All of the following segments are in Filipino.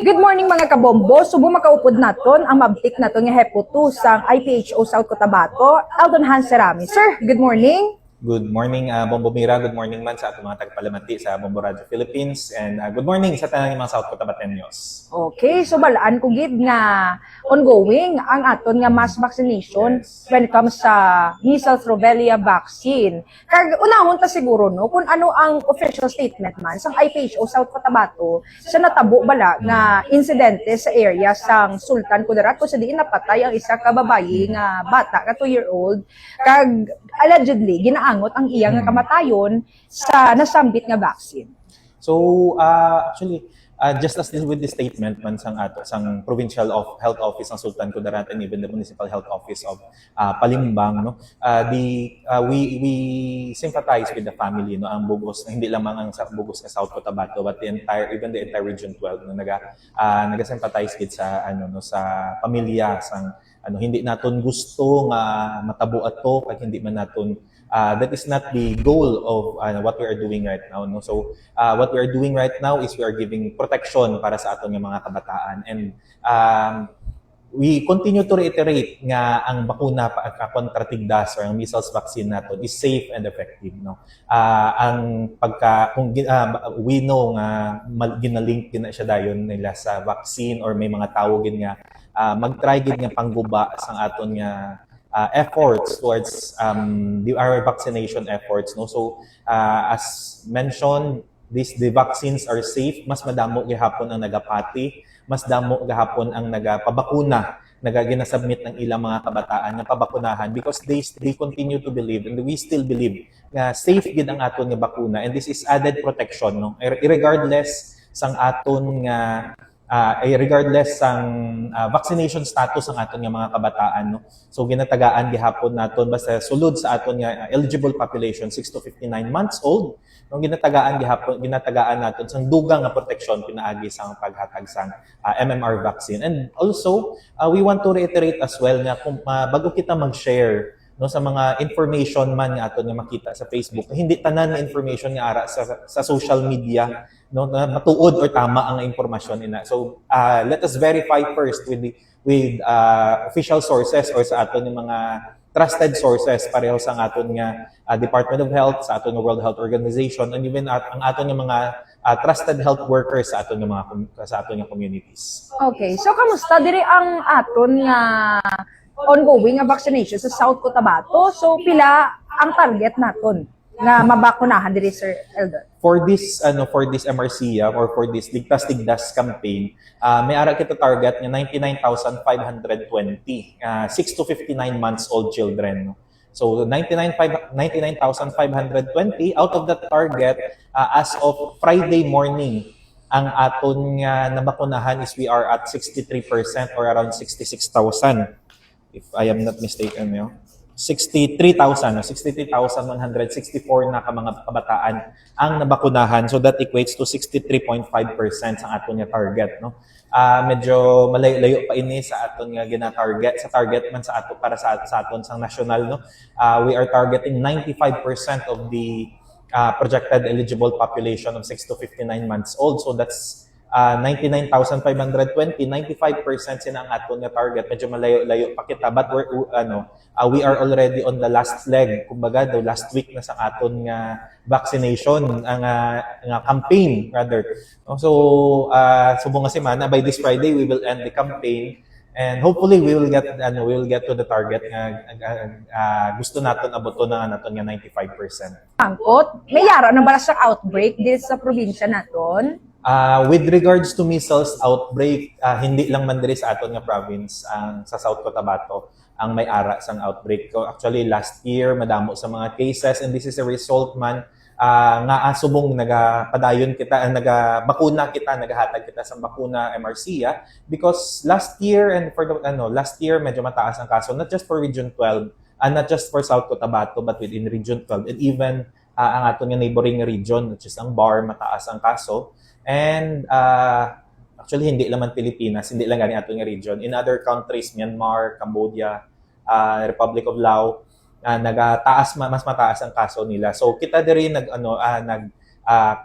Good morning mga kabombo. Subo makaupod naton ang mabtik naton nga hepo 2 sang IPHO South Cotabato, Eldon Hanserami. Sir, good morning. Good morning, Bombo Mira. Good morning man sa atong mga tagapalamati sa Bombo Radio Philippines. And good morning sa tanang mga South Cotabateños. Okay, so balaan ko gid nga ongoing ang aton nga mass vaccination when it comes sa measles rubella vaccine. Kag unahon ta siguro no kung ano ang official statement man sang IPHO South Cotabato sa natabo bala nga insidente sa area sang Sultan Kudarat kung sa diin napatay ang isa ka babayi nga bata ka 2-year-old kag allegedly ginaangot ang iya nga kamatayon sa nasambit nga vaccine. So, actually, just as with the statement man sang Provincial Health Office ng Sultan Kudarat and even the Municipal Health Office of Palimbang, no, we sympathize with the family, no, ang bugos hindi lamang ang sa bugos sa South Cotabato but the entire Region 12, no, naga-sympathize gid sa sa pamilya sang hindi naton gusto nga matabo ato kag hindi man naton that is not the goal of what we are doing right now, no. So what we are doing right now is we are giving protection para sa aton nga mga kabataan, and we continue to reiterate nga ang bakuna kontra tigdas or ang measles vaccine nato is safe and effective, no. Ang we know nga ginalink gina siya dayon nila sa vaccine or may mga tawo gid nga mag-try gid nga pangguba sang aton nga efforts towards our vaccination efforts, no. So as mentioned, the vaccines are safe. Mas madamo gihapon ang nagapati, mas damo gihapon ang nagapabakuna, ginasubmit ng ilang mga kabataan nga pabakunahan because they continue to believe and we still believe nga safe gid ang aton nga bakuna, and this is added protection, no, regardless sang aton nga regardless sang vaccination status ang aton nga mga kabataan, no. So ginatagaan gihapon naton basta sulod sa aton nga eligible population 6 to 59 months old, no, ginatagaan naton sang dugang nga proteksyon pinaagi sang paghatag sang MMR vaccine. And also we want to reiterate as well nga kung bago kita mag-share, no, sa mga information man nga aton nga makita sa Facebook, hindi tanan nga information nga ara sa social media, no, na matuod or tama ang impormasyon ina. So let us verify first with official sources or sa aton yung mga trusted sources pareho sa aton nga Department of Health, sa aton nga World Health Organization, and even ang aton nga mga trusted health workers sa aton nga communities. Okay, so kamusta diri ang aton nga ongoing nga vaccination sa South Cotabato? So pila ang target naton nga mabakunahan diri, Sir Eldon? For this MRCA or for this Ligtas Tigdas campaign, may ara kita target nga 99,520 6 to 59 months old children, no? So 99,520 out of that target, as of Friday morning, ang aton nga nabakunahan is we are at 63% or around 66,000 if I am not mistaken, no? 63,164 na ka mga kabataan ang nabakunahan. So that equates to 63.5% sa aton nga target, no. Medyo malayo pa ini sa aton nga gina-target, sa target man sa ato para sa aton sang national, no. We are targeting 95% of the projected eligible population of 6 to 59 months old. So that's 99,520, 95% sina ang aton nga target. Medyo malayo-layo pa kita, but we are already on the last leg, kumbaga the last week na sa aton nga vaccination nga campaign rather. So subong nga semana, by this Friday we will end the campaign, and hopefully we will get to the target nga gusto naton abuton na naton nga 95%. Angkot, may yara na bala sa outbreak dito sa probinsya naton? With regards to measles outbreak, hindi lang man diri sa aton nga province sa South Cotabato ang may ara sang outbreak. So actually last year madamo sa mga cases, and this is a result man nga subong nagapadayon kita, nagabakuna kita, nagahatag kita sa bakuna MRCA because last year medyo mataas ang kaso, not just for Region 12 and not just for South Cotabato but within Region 12, and even ang aton nga neighboring region which is ang BAR, mataas ang kaso. And actually hindi lang Pilipinas, hindi lang gani ato nga region. In other countries, Myanmar, Cambodia, Republic of Laos, mas mataas ang kaso nila. So kita diri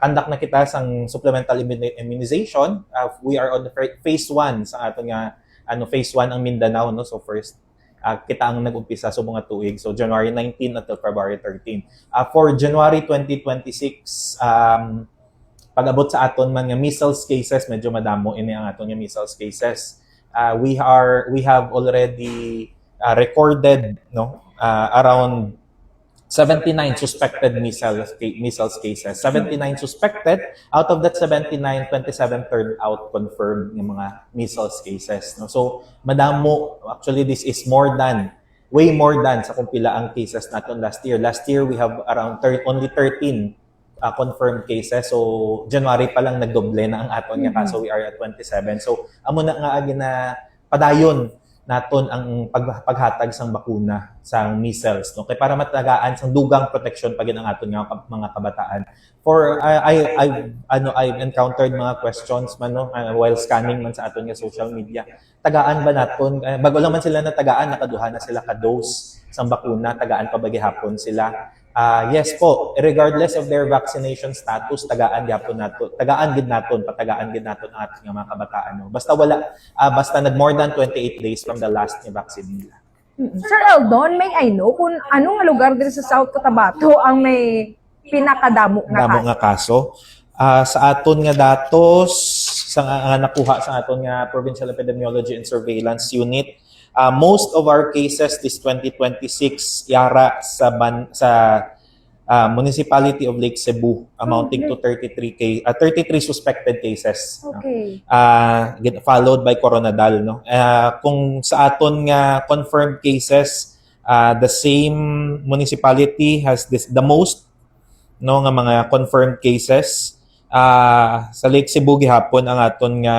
conduct na kita sang supplemental immunization. We are on the phase 1 sa aton nga phase 1 ang Mindanao, no. So first kita ang nag-umpisa sa mga tuig. So January 19 until February 13. For January 2026, pag-abot sa aton man nga measles cases, medyo madamo ini ang aton nga measles cases. We have already recorded, no, around 79 suspected measles cases. 79 suspected. Out of that 79, 27 turned out confirmed ng mga measles cases. No? So, madamo. Actually, this is way more than sa kung pila ang cases natin last year. Last year, we have around only 13 confirmed cases. So, January pa lang nagdoble na ang aton nga kaso. We are at 27. So, amo na nga na padayon naton ang paghatag sang bakuna sang measles, no, kay para matagaan sang dugang protection pagin ang aton nga mga kabataan. For I've encountered mga questions man, no, while scanning man sa aton nga social media, tagaan ba naton bago lang man sila natagaan, nakaduha na sila ka dose sang bakuna, tagaan pa ba gihapon sila? Yes po, regardless of their vaccination status, tagaan gid naton ang ating mga kabataan, no? Basta nag more than 28 days from the last nga vaccine nila. Sir Eldon, may I know kung anong lugar din sa South Cotabato ang may pinakadamo nga kaso? Sa aton nga datos sa nakuha sa aton nga Provincial Epidemiology and Surveillance Unit, most of our cases this 2026 yara sa municipality of Lake Cebu, amounting to 33 suspected cases. Okay. Followed by Coronadal, no. Kung sa aton nga confirmed cases, the same municipality has the most, no, nga mga confirmed cases. Sa Lake Cebu gihapon ang aton nga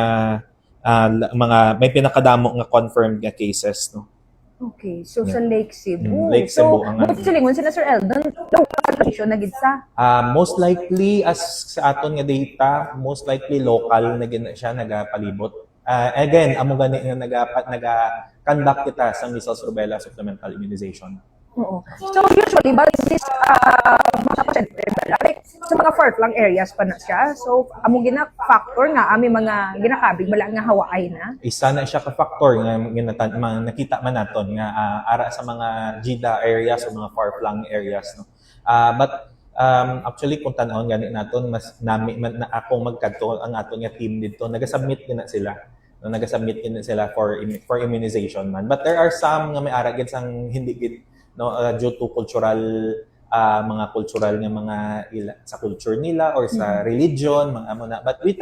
may pinakadamo nga confirmed nga cases, no. Okay, so sa Lake Cebu. Lake Cebu ang silingon sila Sir Eldon, local na gid sa. Most likely, as sa aton nga data, most likely local na siya nagapalibot. Again, amo gani nga naga-conduct kita sa measles rubella supplemental immunization. Oo. So usually, but this mga pasyente, like, sa mga far-flung areas pa na siya. So, amo gina-factor nga, ami mga ginakabig, bala nga hawaay na. Isa na siya ka-factor nga nakita man naton nga ara sa mga GIDA areas o mga far-flung areas, no. But actually, kung tanawon gani naton, mas na akong magkadto ang aton nga team dito, naga-submit din na sila. No, naga-submit din sila for immunization man. But there are some nga may ara gid sang hindi gid, no, due to mga cultural nga mga sa culture nila or sa religion, mga amo na. But we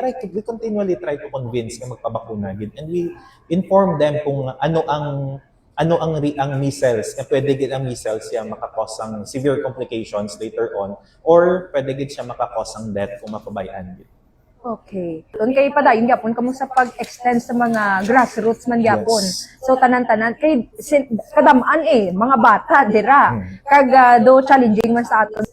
continually try to convince nga magpabakuna gid, and we inform them kung ano ang measles, nga pwede gid ang measles siya makakos ang severe complications later on, or pwede gid siya makakos ang death kung mapabayaan gid. Okay. Doon kay padayon gyapon kamo sa pag-extend sa mga grassroots man gyapon. Yes. So tanan-tanan kay kadamaan mga bata dira. Kag do challenging man sa aton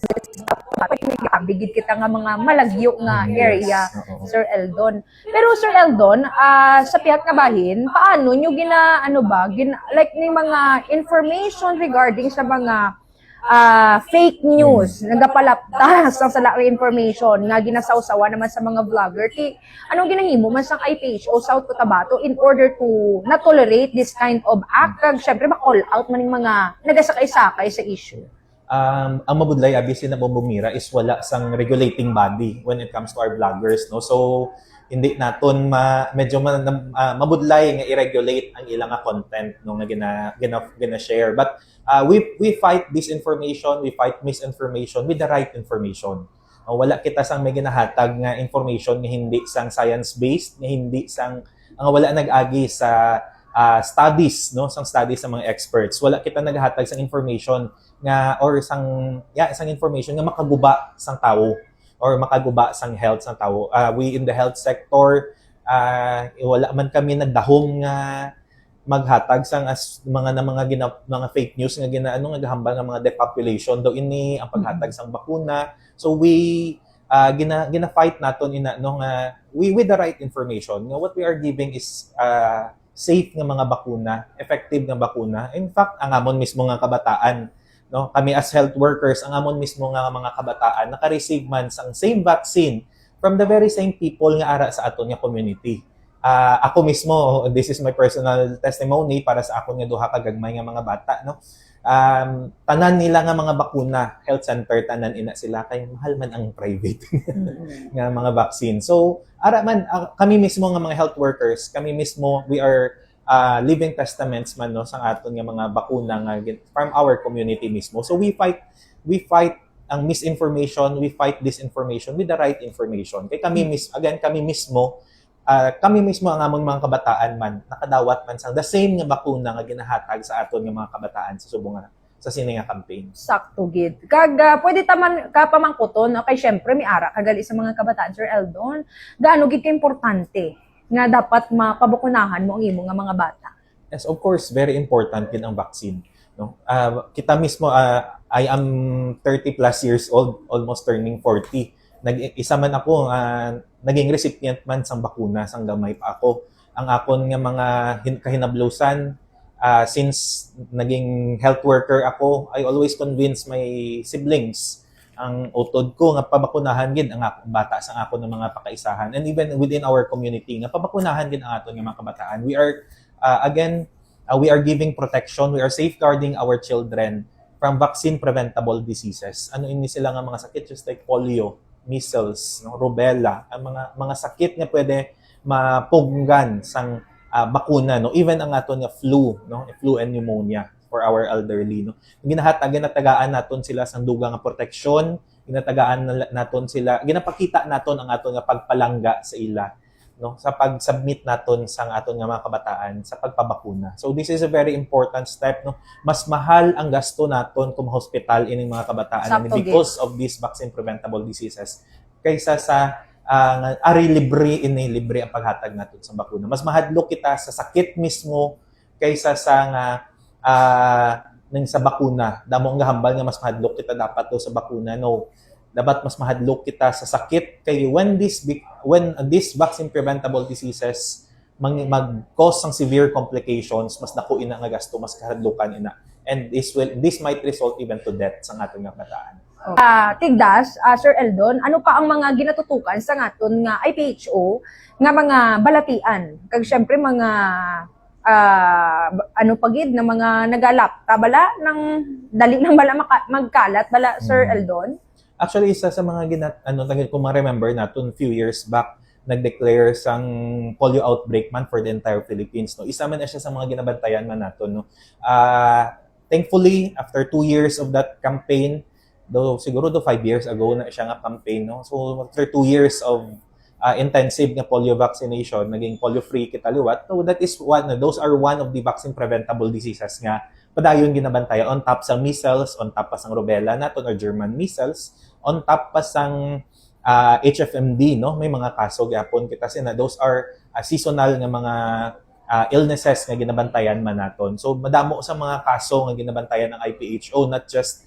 bigid kita nga mga malagyo nga area, Yes. Sir Eldon. Pero Sir Eldon, sa pihat nga bahin, paano nyo like ni mga information regarding sa mga fake news, nagapalaptas ang salari information nga ginasawsawa naman sa mga vlogger. Anong ginahimo man sa IPHO South Cotabato in order to not tolerate this kind of act? Kag syempre ma-call out man yung mga nagasakay-sakay sa issue. Ang mabudlay abis na bumira is wala sang regulating body when it comes to our vloggers, no. So hindi naton medyo mabudlay nga i-regulate ang ilang content no nga gina-share, but we fight disinformation, we fight misinformation with the right information. Wala kita sang may ginahatag nga information nga hindi sang science-based, nga hindi sang wala nag-agi sa studies, no, sang studies sa mga experts. Wala kita naghatag sang information nga or sang information nga makaguba sang tao or makaguba sang health sang tao. We in the health sector, wala man kami nagdahom nga maghatag sang mga fake news nga gahambal nga mga depopulation daw ini ang paghatag sang bakuna. So we gina-fight naton we with the right information nga what we are giving is safe nga mga bakuna, effective nga bakuna. In fact, ang amon mismo nga kabataan no, kami as health workers, ang amon mismo nga mga kabataan naka-receive man sang same vaccine from the very same people nga ara sa aton nga community. Ako mismo, this is my personal testimony para sa akon nga duha ka gagmay nga mga bata, no. Tanan nila nga mga bakuna, health center tanan ina sila kay mahal man ang private nga mga vaccine. So ara man kami mismo nga mga health workers, kami mismo we are living testaments man no sa aton nga mga bakuna nga from our community mismo. So we fight ang misinformation, we fight disinformation with the right information. Kay kami kami mismo ang among mga kabataan man nakadawat man sang the same nga bakuna nga ginahatag sa aton nga mga kabataan sa subong sa sini nga campaign. Sakto gid. Pwede taman ka pamangkuton, okay, syempre may ara kagali sa mga kabataan, Sir Eldon. Gaano gid ka importante nga dapat mapabukunahan mo ang imo nga mga bata? Yes, of course, very important din ang vaccine. No? Kita mismo, I am 30 plus years old, almost turning 40. Isa man ako, naging recipient man sang bakuna, sang gamay pa ako. Ang akon nga mga kahinablusan, since naging health worker ako, I always convince my siblings ang utod ko nga pabakunahan gid ang akong bata sang ako ng mga pakaisahan, and even within our community nga pabakunahan gid ang aton nga mga kabataan. We are we are giving protection, we are safeguarding our children from vaccine preventable diseases. Ano ini sila nga mga sakit just like polio, measles, no, rubella, ang mga sakit nga pwede mapuggan sang bakuna, no, even ang aton nga flu, no, flu and pneumonia for our elderly, no. Ginatagaan naton sila sang dugang nga proteksyon, ginatagaan naton sila, ginapakita naton ang aton nga pagpalangga sa ila, no, sa pag-submit naton sang aton nga mga kabataan sa pagpabakuna. So this is a very important step, no. Mas mahal ang gasto naton kung hospital ining mga kabataan because of these vaccine preventable diseases kaysa sa libre ang paghatag naton sa bakuna. Mas mahadlok kita sa sakit mismo kaysa sa nga nang sa bakuna. Damo nga hambal nga mas mahadlok kita dapat to sa bakuna. No. Dapat mas mahadlok kita sa sakit kay when this vaccine preventable diseases mag-cause ng severe complications, mas dako ina nga gasto, mas kahadlukan ina. And this might result even to death sa aton nga kabataan. Tigdas, Sir Eldon, ano pa ang mga ginatutukan sa aton nga IPHO nga mga balatian? Kag syempre mga ano pagid na mga nagalap bala ng dali nang bala magkalat bala, Sir Eldon? Actually, isa sa mga kung ma-remember natin few years back, nag-declare sang polio outbreak man for the entire Philippines, no. Isa man na siya sa mga ginabantayan man natin, no. Thankfully, after 2 years of that campaign, siguro 5 years ago na siya nga campaign, no. So after 2 years of intensive na polio vaccination, naging polio-free kita liwat. So those are one of the vaccine preventable diseases nga padayon ginabantayan on top sa measles, on top pa sang rubella naton or German measles, on top pa sang HFMD, no, may mga kaso gyapon kita sina. Those are seasonal nga mga illnesses nga ginabantayan man naton. So madamo sa mga kaso nga ginabantayan ng IPHO, not just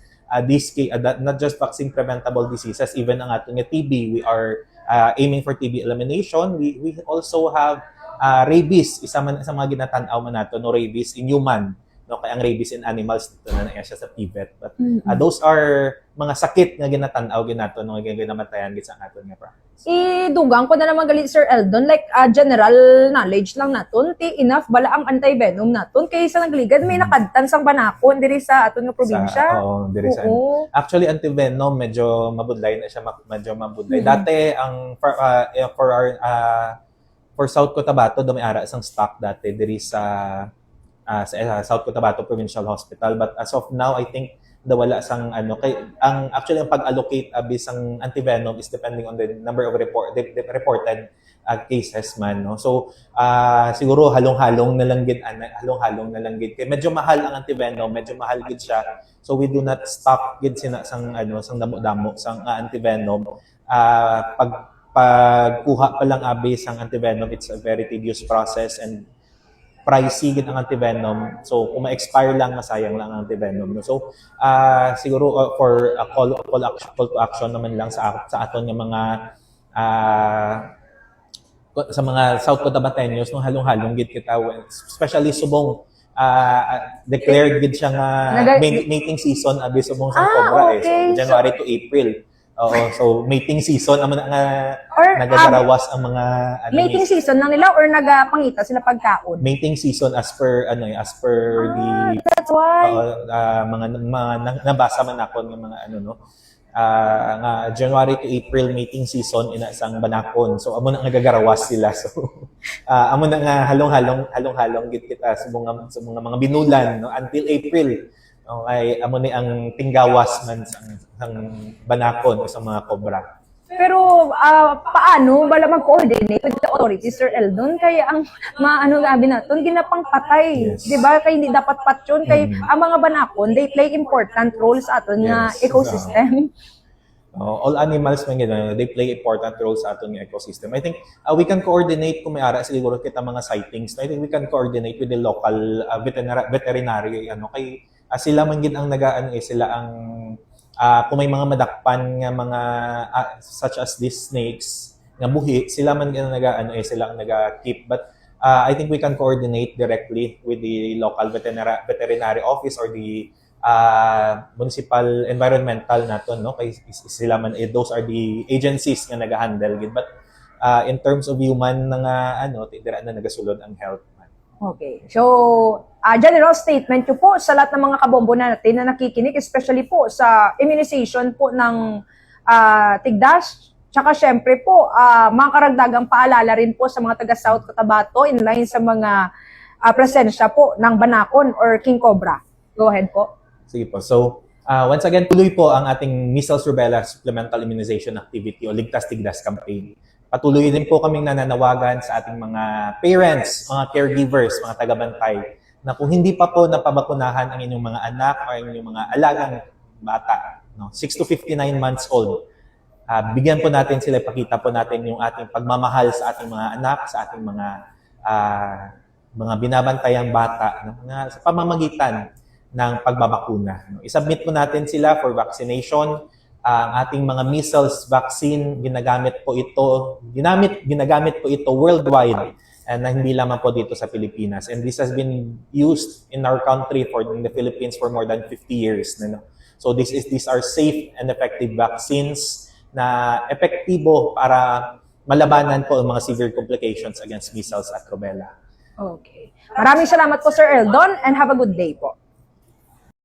not just vaccine preventable diseases, even ang aton nga TB. We are aiming for TB elimination. We also have rabies, isa man sa mga ginatan-aw man nato, no, rabies in human, no, kay ang rabies in animals dito na siya sa PVET. But those are mga sakit nga ginatan-aw ginato no ginamatayan gid sa aton nga province. Idugang ko na naman galit, Sir Eldon, like general knowledge lang naton, enough bala ang anti-venom naton kaysa nagligad may nakadtan sang banakon diri sa aton nga probinsya. Diri sa. Actually, anti-venom medyo mabudlay na siya, medyo mabudlay. Dati ang for South Cotabato may ara sang stock dati diri sa South Cotabato Provincial Hospital, but as of now I think wala sang actually ang pag-allocate abis ang antivenom is depending on the number of reported cases man, no. So siguro halong-halong na lang gid kay medyo mahal ang antivenom, medyo mahal gid siya. So we do not stock gid sang damo-damo sang antivenom. Pagkuha pa lang abis ang antivenom, it's a very tedious process and pricey gid ang antivenom. So kung ma-expire lang, masayang lang ang antivenom, no. So siguro for a call to action naman lang sa aton nga mga sa mga South Cotabateños, no, halong-halong gid kita, especially subong declared gid siya nga Naga- mating season abi subong sang Ah, cobra okay. So January to April. Oo, so mating season amo na nga Or, nagagarawas ang mga mating season lang nila or nagapangita sila pagkaon? mating season as per the That's why. mga nabasa man ako ng mga nga January to April mating season ina sang banakon. So amo na nga gagarawas sila. So amo na nga halong-halong gid kita sa mga binulan no until April. Ay amo ni ang tinggawas man sang banakon o sa mga kobra. Pero paano bala mag-coordinate with the authorities, Sir Eldon? Kaya ang sabi natin, ginapang patay. Yes. Di ba? Kaya hindi dapat patyon. Kaya ang mga banakon, they play important roles sa aton nga Yes. ecosystem. All animals man gid, they play important roles sa aton nga ecosystem. I think we can coordinate kung may ara siguro kita mga sightings. I think we can coordinate with the local veterinary kay sila man gid ang sila ang kung may mga madakpan nga mga such as these snakes nga buhi, sila man gid ang sila ang naga-keep. But I think we can coordinate directly with the local veterinary office or the municipal environmental naton kay sila man those are the agencies nga naga-handle gid. But in terms of human nga dira na nagasulod ang health. Okay. So, general statement nyo po sa lahat ng mga kabombo natin na nakikinig, especially po sa immunization po ng Tigdas. Tsaka syempre po, mga karagdagang paalala rin po sa mga taga-South Cotabato in line sa mga presensya po ng banakon or king cobra. Go ahead po. Sige po. So, once again, tuloy po ang ating measles rubella supplemental immunization activity o Ligtas Tigdas campaign. Patuloy din po kaming nananawagan sa ating mga parents, mga caregivers, mga tagabantay na kung hindi pa po napabakunahan ang inyong mga anak o ang inyong mga alagang bata, 6 to 59 months old, bigyan po natin sila, ipakita po natin yung ating pagmamahal sa ating mga anak, sa ating mga binabantayang bata sa pamamagitan ng pagbabakuna. I-submit po natin sila for vaccination. Ang ating mga measles vaccine, ginagamit po ito worldwide and hindi lamang po dito sa Pilipinas. And this has been used in our country in the Philippines for more than 50 years. So these are safe and effective vaccines na epektibo para malabanan po ang mga severe complications against measles at rubella. Okay. Maraming salamat po, Sir Eldon, and have a good day po.